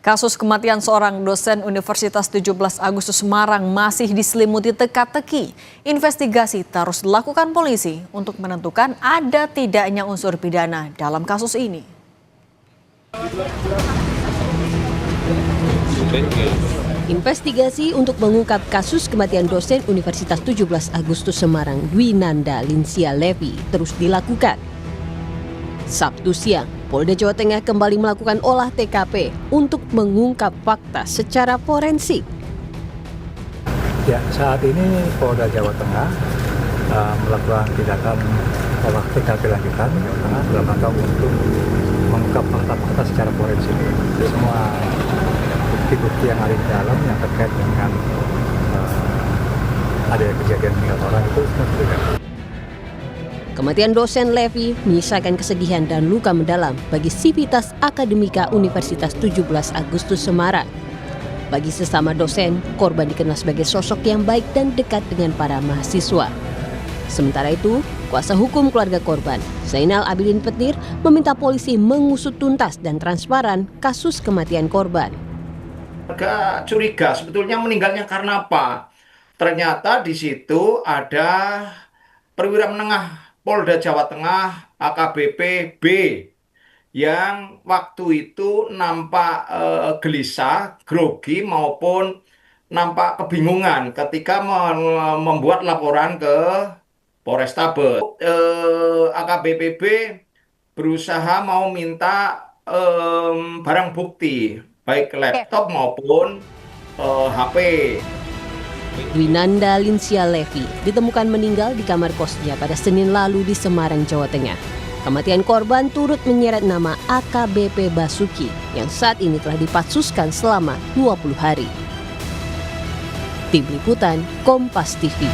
Kasus kematian seorang dosen Universitas 17 Agustus Semarang masih diselimuti teka-teki. Investigasi terus dilakukan polisi untuk menentukan ada tidaknya unsur pidana dalam kasus ini. Investigasi untuk mengungkap kasus kematian dosen Universitas 17 Agustus Semarang Dwinanda Linsia Levi terus dilakukan. Sabtu siang, Polda Jawa Tengah kembali melakukan olah TKP untuk mengungkap fakta secara forensik. Ya, saat ini Polda Jawa Tengah melakukan tindakan olah TKP lanjutan dalam rangka untuk mengungkap fakta-fakta secara forensik. Semua bukti-bukti yang ada di dalam yang terkait dengan ada kejadian meninggal orang itu semua terlihat. Kematian dosen Levi menyisakan kesedihan dan luka mendalam bagi Sivitas Akademika Universitas 17 Agustus Semarang. Bagi sesama dosen, korban dikenal sebagai sosok yang baik dan dekat dengan para mahasiswa. Sementara itu, kuasa hukum keluarga korban, Zainal Abidin Petir, meminta polisi mengusut tuntas dan transparan kasus kematian korban. Warga curiga sebetulnya meninggalnya karena apa? Ternyata di situ ada perwira menengah Polda Jawa Tengah AKBP B yang waktu itu nampak gelisah, grogi maupun nampak kebingungan ketika membuat laporan ke Polrestabes. AKBP B berusaha mau minta barang bukti, baik laptop maupun HP. Dwinanda Linsia Levi ditemukan meninggal di kamar kosnya pada Senin lalu di Semarang, Jawa Tengah. Kematian korban turut menyeret nama AKBP Basuki yang saat ini telah dipatsuskan selama 20 hari. Tim Liputan Kompas TV.